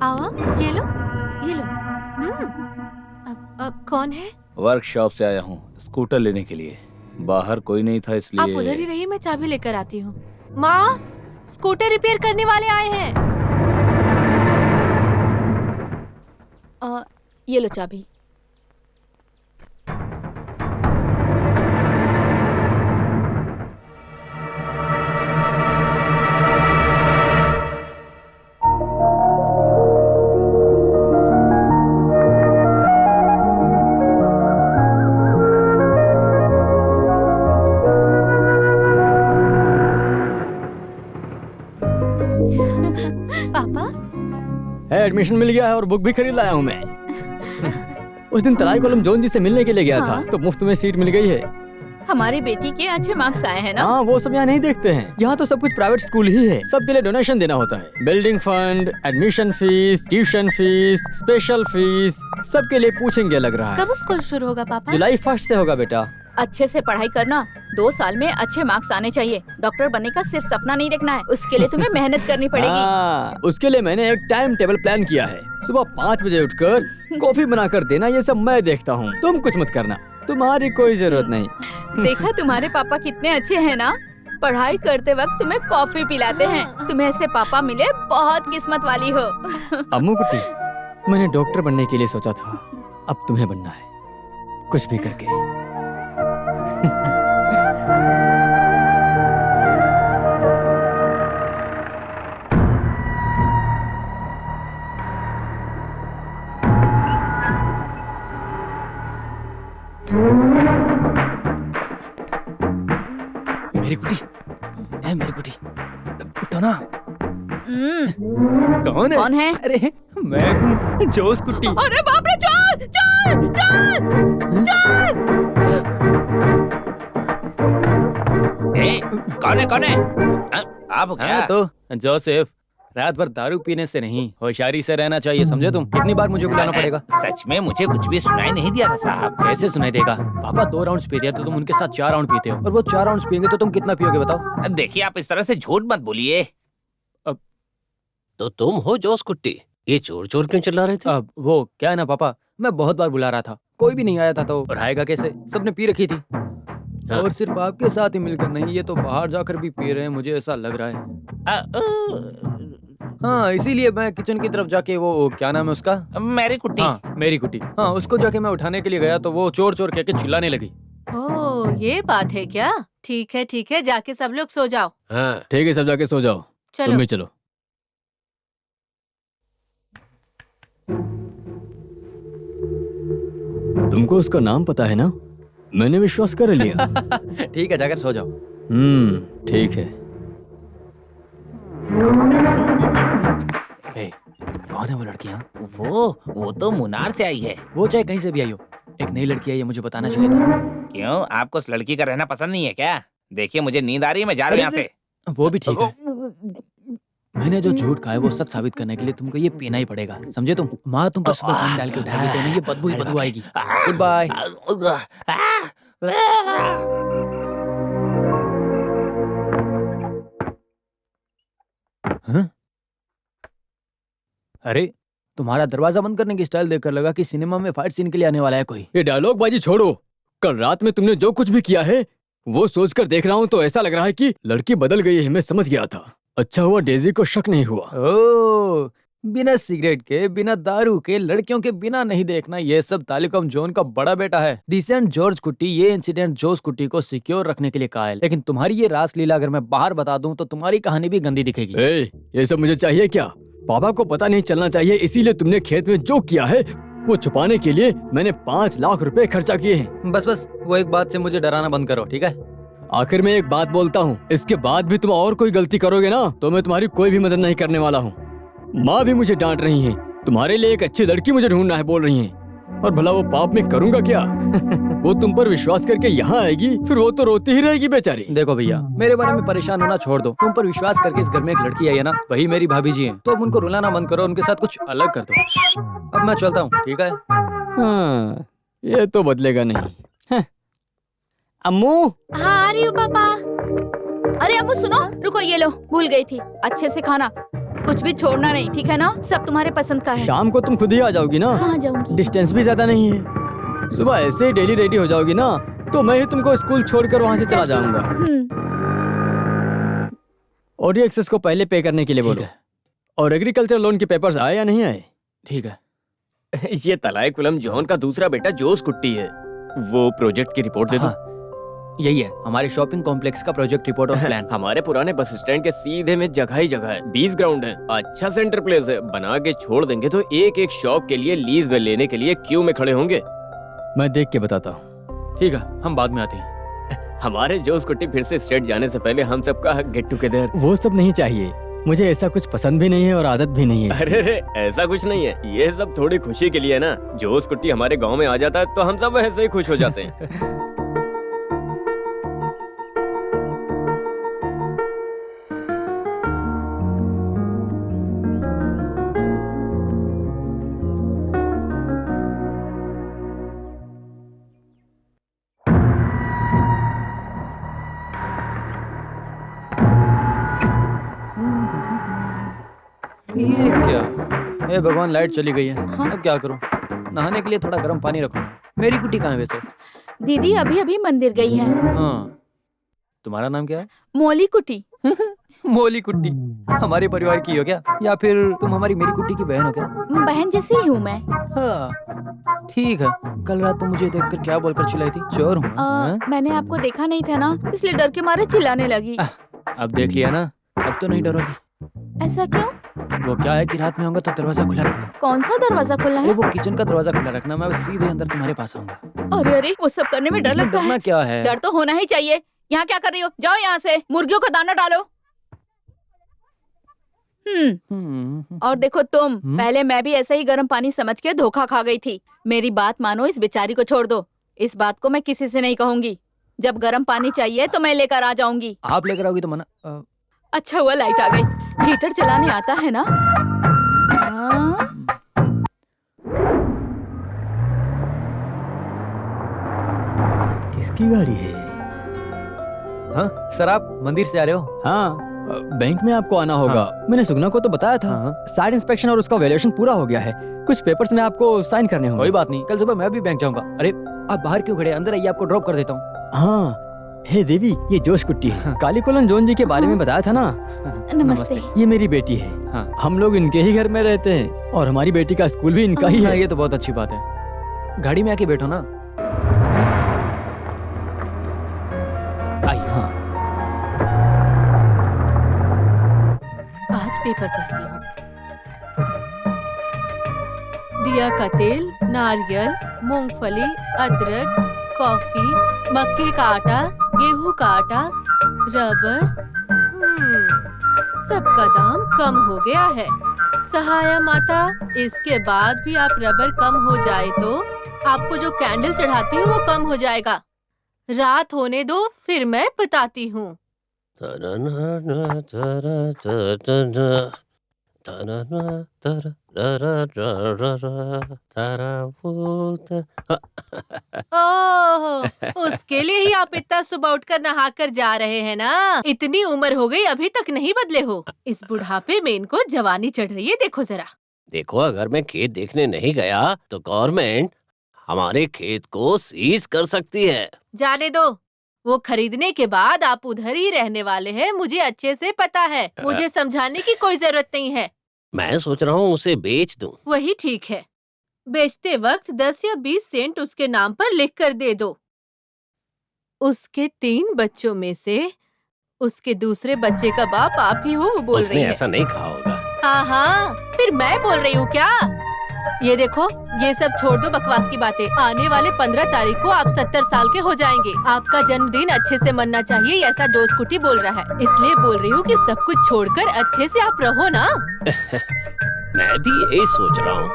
आओ, ये लो, ये लो। अब कौन है? वर्कशॉप से आया हूँ स्कूटर लेने के लिए। बाहर कोई नहीं था इसलिए। आप उधर ही रहिए, मैं चाबी लेकर आती हूँ। माँ, स्कूटर रिपेयर करने वाले आए हैं। ये लो चाबी। पापा, एडमिशन मिल गया है और बुक भी खरीद लाया हूँ मैं। उस दिन तलाई कोलम जोन जी से मिलने के लिए गया था तो मुफ्त में सीट मिल गई है। हमारी बेटी के अच्छे मार्क्स आए हैं ना? हाँ, वो सब यहाँ नहीं देखते हैं। यहाँ तो सब कुछ प्राइवेट स्कूल ही है। सबके लिए डोनेशन देना होता है। Building fund, admission fees, tuition fees, special fees, सबके लिए पूछेंगे लग रहा है। कब स्कूल शुरू होगा पापा? जुलाई 1 से होगा बेटा। अच्छे से पढ़ाई करना, 2 साल में अच्छे मार्क्स आने चाहिए। डॉक्टर बनने का सिर्फ सपना नहीं देखना है, उसके लिए तुम्हें मेहनत करनी पड़ेगी। उसके लिए मैंने एक टाइम टेबल प्लान किया है। सुबह 5 बजे उठकर कॉफी बनाकर देना, ये सब मैं देखता हूँ। तुम कुछ मत करना, तुम्हारी कोई जरूरत नहीं। देखा तुम्हारे पापा कितने अच्छे हैं ना, पढ़ाई करते वक्त तुम्हें कॉफी पिलाते हैं। तुम्हें ऐसे पापा मिले, बहुत किस्मत वाली हो। अम्मू कुट्टी, मैंने डॉक्टर बनने के लिए सोचा था, अब तुम्हें बनना है, कुछ भी करके। मेरी कुटी, मेरी कुटी, उठो ना। कौन है? अरे मैं हूँ जोस कुट्टी। अरे बाप रे, चोर चोर चोर चोर! कौन है? आप हो क्या? तो जोसेफ, रात भर दारू पीने से नहीं, होशियारी से रहना चाहिए, समझे तुम? कितनी बार मुझे बुलाना पड़ेगा? सच में मुझे कुछ भी सुनाई नहीं दिया था साहब। कैसे सुनाई देगा? पापा 2 राउंड्स पी रहे तो तुम उनके साथ 4 राउंड पीते हो, और वो 4 राउंड्स पियेंगे तो तुम कितना पियोगे बताओ? देखिए, आप इस तरह से झूठ मत बोलिए। तो तुम हो जोस कुट्टी, ये चोर चोर क्यों चिल्ला रहे थे? अब वो क्या है ना पापा, मैं बहुत बार बुला रहा था, कोई भी नहीं आया था, तो पढ़ाएगा कैसे? सबने पी रखी थी। हाँ। और सिर्फ आपके साथ ही मिलकर नहीं, ये तो बाहर जाकर भी पी रहे हैं, मुझे ऐसा लग रहा है। हाँ, इसीलिए मैं किचन की तरफ जाके, वो क्या नाम है उसका? मेरी कुट्टी। हाँ, मेरी कुटी। हाँ, उसको जाके मैं उठाने के लिए गया तो वो चोर चोर कह के चिल्लाने लगी। ओह, ये बात है क्या? ठीक है, जाके सब लोग सो जाओ। हाँ। ठीक है, सब जाके सो जाओ। चलो। तुम भी चलो। तुमको उसका नाम पता है ना? मैंने विश्वास कर लिया। ठीक है, जाकर सो जाओ। ठीक है। कौन है वो लड़कियां? वो तो मुनार से आई है। वो चाहे कहीं से भी आई हो, एक नई लड़की आई है, मुझे बताना चाहिए था। क्यों, आपको उस लड़की का रहना पसंद नहीं है क्या? देखिए, मुझे नींद आ रही है, मैं जा रहा हूँ यहाँ से। वो भी ठीक है। मैंने जो झूठ कहा है वो सच साबित करने के लिए तुमको ये पीना ही पड़ेगा, समझे तुम? माँ तुम पर सुबह पानी डाल के उठाएगी तो नहीं, ये बदबू ही बदबू आएगी। Goodbye. हाँ? अरे, तुम्हारा दरवाजा बंद करने की स्टाइल देखकर लगा कि सिनेमा में फाइट सीन के लिए आने वाला है कोई। ये डायलॉग बाजी छोड़ो। कल रात में तुमने जो कुछ भी किया है वो सोचकर देख रहा हूँ तो ऐसा लग रहा है कि लड़की बदल गई है। मैं समझ गया था। अच्छा हुआ डेजी को शक नहीं हुआ। ओह, बिना सिगरेट के, बिना दारू के, लड़कियों के बिना नहीं देखना, ये सब तालिकम जोन का बड़ा बेटा है। डिसेंट जॉर्ज कुट्टी ये इंसिडेंट जोस कुट्टी को सिक्योर रखने के लिए कहा है, लेकिन तुम्हारी ये रासलीला अगर मैं बाहर बता दूं तो तुम्हारी कहानी भी गंदी दिखेगी। ये सब मुझे चाहिए क्या? पापा को पता नहीं चलना चाहिए, इसीलिए तुमने खेत में जो किया है वो छुपाने के लिए मैंने 5 लाख रुपए खर्चा किए हैं। बस वो एक बात से मुझे डराना बंद करो, ठीक है? आखिर में एक बात बोलता हूँ, इसके बाद भी तुम और कोई गलती करोगे ना तो मैं तुम्हारी कोई भी मदद नहीं करने वाला हूँ। माँ भी मुझे डांट रही है, तुम्हारे लिए एक अच्छी लड़की मुझे ढूंढना है बोल रही है, और भला वो पाप में करूंगा क्या? वो तुम पर विश्वास करके यहाँ आएगी, फिर वो तो रोती ही रहेगी बेचारी। देखो भैया, मेरे बारे में परेशान होना छोड़ दो। तुम पर विश्वास करके इस घर में एक लड़की आई है ना, वही मेरी भाभी जी हैं, तो अब उनको रुलाना बंद करो, उनके साथ कुछ अलग कर दो। अब मैं चलता हूँ, ठीक है? हाँ, ये तो बदलेगा नहीं। अम्मू। हाँ, आ रही हूँ पापा। अरे अम्मू सुनो, रुको, ये लो, भूल गई थी, अच्छे से खाना। कुछ भी छोड़ना नहीं, ठीक है ना? सब तुम्हारे पसंद का है। शाम को तुम खुद ही आ जाओगी ना? हाँ, जाऊंगी। डिस्टेंस भी ज्यादा नहीं है। सुबह ऐसे ही डेली रेडी हो जाओगी ना, तो मैं ही तुमको स्कूल छोड़कर वहाँ से चला जाऊंगा। ऑडियो एक्सेस को पहले पे करने के लिए बोलो। और एग्रीकल्चर लोन के पेपर्स आए या नहीं आए? ठीक है। ये तलाय कुलम जॉन का दूसरा बेटा जोस कुट्टी है। वो प्रोजेक्ट की रिपोर्ट दे दो। यही है हमारे शॉपिंग कॉम्प्लेक्स का प्रोजेक्ट रिपोर्ट और प्लान। हमारे पुराने बस स्टैंड के सीधे में जगह ही जगह है। 20 ग्राउंड है, अच्छा सेंटर प्लेस है। बना के छोड़ देंगे तो एक एक शॉप के लिए लीज में लेने के लिए क्यू में खड़े होंगे। मैं देख के बताता हूँ। ठीक है, हम बाद में आते हैं। हमारे जोस कुट्टी फिर से स्टेट जाने से पहले हम सबका गेट टुगेदर। वो सब नहीं चाहिए, मुझे ऐसा कुछ पसंद भी नहीं है और आदत भी नहीं है। अरे रे, ऐसा कुछ नहीं है। ये सब थोड़ी खुशी के लिए है ना। जोस कुट्टी हमारे गांव में आ जाता है तो हम सब ऐसे ही खुश हो जाते हैं। ये क्या? हे भगवान, लाइट चली गई है। अब क्या करूं? नहाने के लिए थोड़ा गर्म पानी रखो ना। मेरी कुटी कहाँ है वैसे? दीदी अभी अभी मंदिर गई है। हाँ, तुम्हारा नाम क्या है? मोली कुटी। मोली कुट्टी। हमारे परिवार की हो क्या, या फिर तुम हमारी मेरी कुट्टी की बहन हो क्या? बहन जैसी ही हूँ मैं। हाँ, ठीक है। कल रात तुम मुझे देखकर क्या बोलकर चिल्लाई थी? चोर हूँ। मैंने आपको देखा नहीं था ना, इसलिए डर के मारे चिल्लाने लगी। अब देख लिया ना, अब तो नहीं डरोगी। ऐसा क्यों? वो क्या है कि रात में आऊंगा तो दरवाजा खुला रखना। कौन सा दरवाजा खुला है? वो किचन का दरवाजा खुला रखना, मैं सीधे अंदर तुम्हारे पास आऊंगा। अरे अरे, वो सब करने में डर लगता है। क्या है? डर तो होना ही चाहिए। यहाँ क्या कर रही हो? जाओ यहाँ से, मुर्गियों का दाना डालो। और देखो तुम, पहले मैं भी ऐसा ही गर्म पानी समझ के धोखा खा गई थी। मेरी बात मानो, इस बेचारी को छोड़ दो। इस बात को मैं किसी से नहीं कहूंगी। जब गर्म पानी चाहिए तो मैं लेकर आ जाऊंगी। आप लेकर आओगी तो मना। अच्छा हुआ लाइट आ गई। हीटर चलाने आता है ना? किसकी गाड़ी है? हाँ सर, आप मंदिर से आ रहे हो? हाँ, बैंक में आपको आना होगा। मैंने सुगना को तो बताया था। साइट इंस्पेक्शन और उसका वैल्यूएशन पूरा हो गया है। कुछ पेपर्स में आपको साइन करने होंगे। कोई बात नहीं, कल सुबह मैं भी बैंक जाऊंगा। अरे आप बाहर क्यों खड़े? अंदर आइए, आपको ड्रॉप कर देता हूँ। हाँ, हे देवी, ये जोश कुट्टी है। कालीकुलन जोन जी के बारे में बताया था ना? नमस्ते। ये मेरी बेटी है। हम लोग इनके ही घर में रहते हैं और हमारी बेटी का स्कूल भी इनका ही है। ये तो बहुत अच्छी बात है। गाड़ी में आके बैठो ना। आइए। हाँ, आज पेपर पढ़ती हूँ। दिया का तेल, नारियल, मूंगफली, अदरक, कॉफी, मक्के का आटा, गेहूं का आटा, रबर। सबका दाम कम हो गया है। सहाया माता, इसके बाद भी आप रबर कम हो जाए तो आपको जो कैंडल चढ़ाती हूँ वो कम हो जाएगा। रात होने दो, फिर मैं बताती हूँ। ओह, उसके लिए ही आप इतना सुबह उठकर नहा कर जा रहे हैं ना? इतनी उम्र हो गई, अभी तक नहीं बदले हो। इस बुढ़ापे में इनको जवानी चढ़ रही है, देखो जरा। देखो, अगर मैं खेत देखने नहीं गया तो गवर्नमेंट हमारे खेत को सीज कर सकती है। जाने दो, वो खरीदने के बाद आप उधर ही रहने वाले हैं, मुझे अच्छे से पता है। मुझे समझाने की कोई जरूरत नहीं है। मैं सोच रहा हूँ उसे बेच दूं। वही ठीक है। बेचते वक्त 10 या 20 सेंट उसके नाम पर लिख कर दे दो। उसके 3 बच्चों में से उसके दूसरे बच्चे का बाप आप ही हो, वो बोल रही उसने है। ऐसा नहीं कहा होगा। हाँ, फिर मैं बोल रही हूँ क्या? ये देखो, ये सब छोड़ दो बकवास की बातें। आने वाले 15 तारीख को आप 70 साल के हो जाएंगे। आपका जन्मदिन अच्छे से मनना चाहिए, ऐसा जोश कुटी बोल रहा है। इसलिए बोल रही हूँ कि सब कुछ छोड़कर अच्छे से आप रहो ना। मैं भी यही सोच रहा हूँ।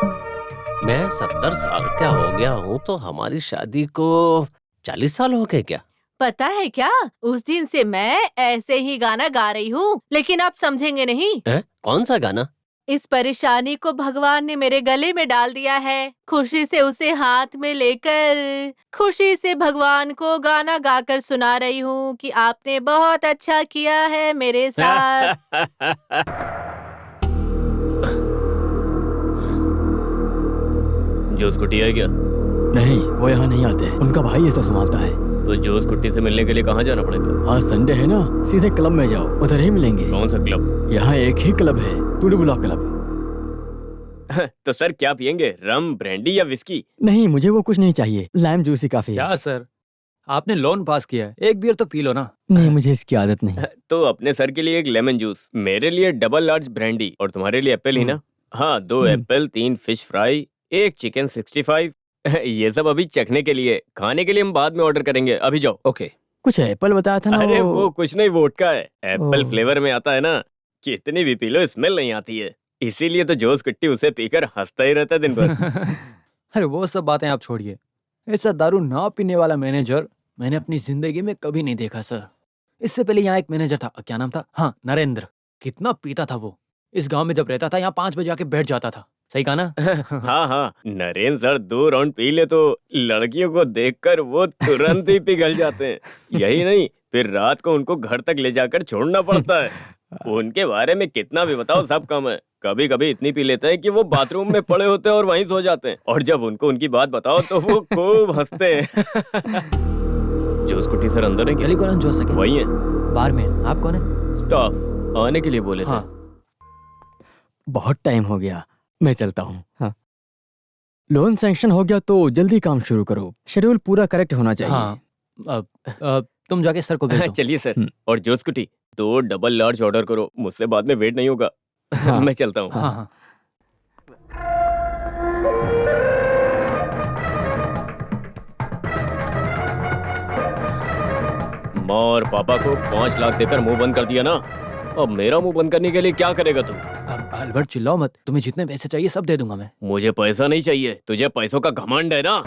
मैं 70 साल का हो गया हूँ तो हमारी शादी को 40 साल हो गए क्या? पता है क्या, उस दिन से मैं ऐसे ही गाना गा रही हूँ, लेकिन आप समझेंगे नहीं। कौन सा गाना? इस परेशानी को भगवान ने मेरे गले में डाल दिया है। खुशी से उसे हाथ में लेकर, खुशी से भगवान को गाना गाकर सुना रही हूँ कि आपने बहुत अच्छा किया है मेरे साथ। जो स्कूटी है क्या? नहीं, वो यहाँ नहीं आते, उनका भाई ये सब संभालता है। तो जो स्कूटी से मिलने के लिए कहाँ जाना पड़ेगा? आज संडे है ना, सीधे क्लब में जाओ, उधर ही मिलेंगे। कौन सा क्लब? यहाँ एक ही क्लब है, टुडुबुला क्लब। तो सर क्या पियेंगे, रम, ब्रांडी या विस्की? नहीं, मुझे वो कुछ नहीं चाहिए, लाइम जूस ही काफी है। क्या सर, आपने लोन पास किया है, एक बियर तो पी लो ना। नहीं, मुझे इसकी आदत नहीं। तो अपने सर के लिए एक लेमन जूस, मेरे लिए डबल लार्ज ब्रांडी, और तुम्हारे लिए एप्पल ही ना? हाँ, 2 एप्पल, 3 फिश फ्राई, 1 चिकन 65। ये सब अभी चखने के लिए, खाने के लिए हम बाद में ऑर्डर करेंगे, अभी जाओ। ओके। कुछ एप्पल बताया था ना। अरे वो कुछ नहीं, वोडका है, एप्पल ओह। फ्लेवर में आता है ना, कितनी भी पी लो स्मेल नहीं आती है, इसीलिए तो जोस कुट्टी उसे पीकर हंसता ही रहता है दिन भर। अरे वो सब बातें आप छोड़िए, ऐसा दारू ना पीने वाला मैनेजर मैंने अपनी जिंदगी में कभी नहीं देखा सर। इससे पहले यहाँ एक मैनेजर था, क्या नाम था, हाँ नरेंद्र। कितना पीता था वो, इस गांव में जब रहता था यहाँ 5 बजे आके बैठ जाता था। सही कहा ना? हाँ हाँ, नरेंद्र सर 2 राउंड पी ले तो लड़कियों को देखकर वो तुरंत ही पिघल जाते हैं। यही नहीं, फिर रात को उनको घर तक ले जाकर छोड़ना पड़ता है। उनके बारे में कितना भी बताओ सब कम है। कभी कभी इतनी पी लेते हैं कि वो बाथरूम में पड़े होते हैं और वहीं सो जाते हैं, और जब उनको उनकी बात बताओ तो वो खूब हंसते हैं। जो स्कूटी सर अंदर है क्या? टेलीकॉलन जो सके वही है, बार में। आप कौन है? स्टाफ आने के लिए बोले थे। हाँ। बहुत टाइम हो गया, मैं चलता हूँ। हाँ। लोन सैंक्शन हो गया तो जल्दी काम शुरू करो, शेड्यूल पूरा करेक्ट होना चाहिए। हाँ, तुम जाके सर को भेज दो। चलिए सर। और जो स्कूटी 2 डबल लार्ज ऑर्डर करो, मुझसे बाद में वेट नहीं होगा। हाँ। मैं चलता हूँ। हाँ हाँ। माँ और पापा को 5 लाख देकर मुंह बंद कर दिया ना, अब मेरा मुंह बंद करने के लिए क्या करेगा तू? अब अल्बर्ट चिल्लाओ मत, तुम्हें जितने पैसे चाहिए सब दे दूंगा मैं। मुझे पैसा नहीं चाहिए, तुझे पैसों का घमंड है ना।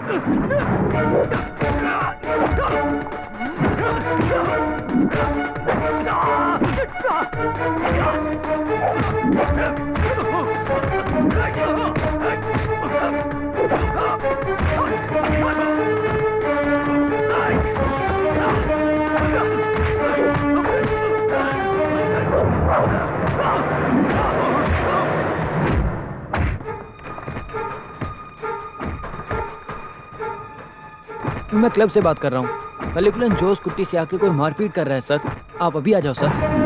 मैं क्लब से बात कर रहा हूँ। टेलीकॉलन जोस कुट्टी से आके कोई मारपीट कर रहा है सर, आप अभी आ जाओ सर।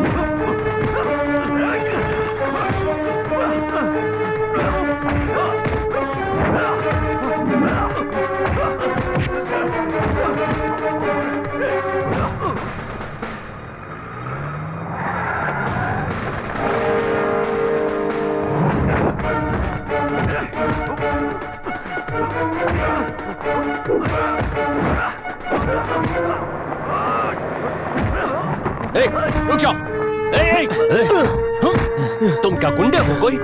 रुक जाओ। तुम क्या गुंडे हो कोई?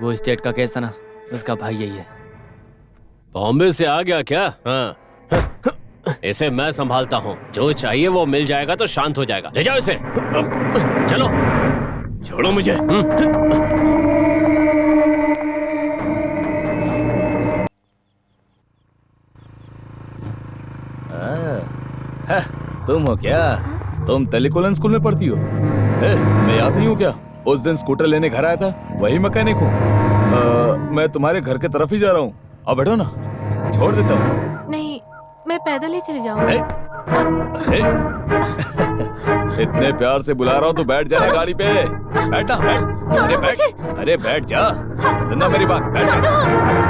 वो स्टेट का केस है ना, उसका भाई यही है। बॉम्बे से आ गया क्या? हाँ। इसे मैं संभालता हूँ, जो चाहिए वो मिल जाएगा तो शांत हो जाएगा। ले जाओ इसे। चलो। छोड़ो मुझे। तुम हो क्या? तुम टेलीकॉलन स्कूल में पढ़ती हो? मैं याद नहीं हूँ क्या? उस दिन स्कूटर लेने घर आया था, वही मैकेनिक हूँ। मैं तुम्हारे घर के तरफ ही जा रहा हूँ, अब बैठो ना, छोड़ देता हूँ। नहीं, मैं पैदल ही चले जाऊंगी। इतने प्यार से बुला रहा हूँ तो बैठ जाना गाड़ी पे। बैठा, बैठ। अरे बैठ, अरे बैठ जा। सुनना मेरी बात, बैठ जा।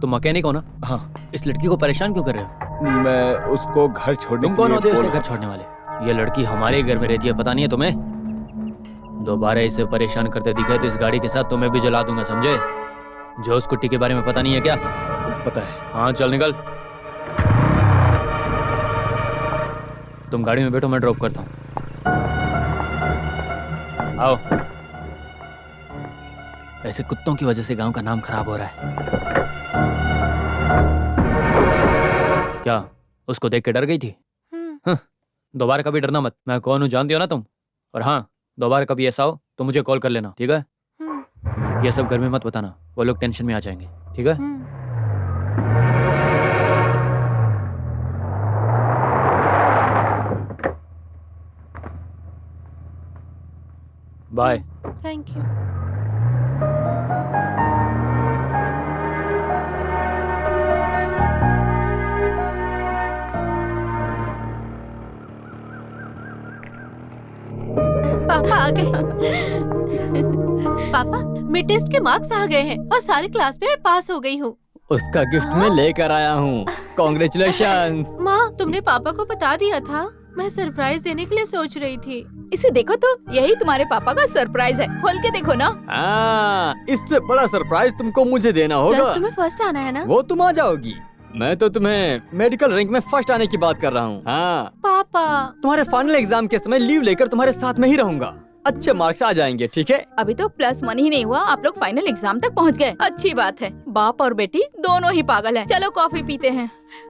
तुम मैकेनिक हो ना? हाँ। इस लड़की को परेशान क्यों कर रहे हो? मैं उसको घर छोड़ने तुम के कौन लिए होते हो उसे बोल- घर छोड़ने वाले? ये लड़की हमारे घर में रहती है, पता नहीं है तुम्हें? दोबारा इसे परेशान करते दिखे तो इस गाड़ी के साथ तुम्हें भी जला दूंगा, समझे? जो उस कुट्टी के बारे में पता नहीं है क्या? पता है। हाँ चल निकल। तुम गाड़ी में बैठो, मैं ड्रॉप करता हूँ। आओ। ऐसे कुत्तों की वजह से गांव का नाम खराब हो रहा है। क्या उसको देख के डर गई थी? दोबारा कभी डरना मत, मैं कौन हूँ जानती हो ना तुम? और हाँ, दोबारा कभी ऐसा हो तो मुझे कॉल कर लेना, ठीक है? ये सब घर में मत बताना, वो लोग टेंशन में आ जाएंगे, ठीक है? बाय। Thank you. पापा आ गए। पापा, मिड टेस्ट के मार्क्स आ गए हैं और सारे क्लास में मैं पास हो गई हूँ। उसका गिफ्ट मैं लेकर आया हूँ। कॉन्ग्रेचुलेशंस। माँ, तुमने पापा को बता दिया था? मैं सरप्राइज देने के लिए सोच रही थी। इसे देखो तो, यही तुम्हारे पापा का सरप्राइज है। खोल के देखो ना। इससे बड़ा सरप्राइज तुमको मुझे देना होगा। प्लस 2 में फर्स्ट आना है ना? वो तुम आ जाओगी। मैं तो तुम्हें मेडिकल रैंक में फर्स्ट आने की बात कर रहा हूँ। हाँ, पापा, तुम्हारे फाइनल एग्जाम के समय लीव लेकर तुम्हारे साथ में ही रहूंगा। अच्छे मार्क्स आ जाएंगे, ठीक है? अभी तो +1 ही नहीं हुआ, आप लोग फाइनल एग्जाम तक पहुंच गए। अच्छी बात है। बाप और बेटी दोनों ही पागल हैं। चलो कॉफी पीते हैं।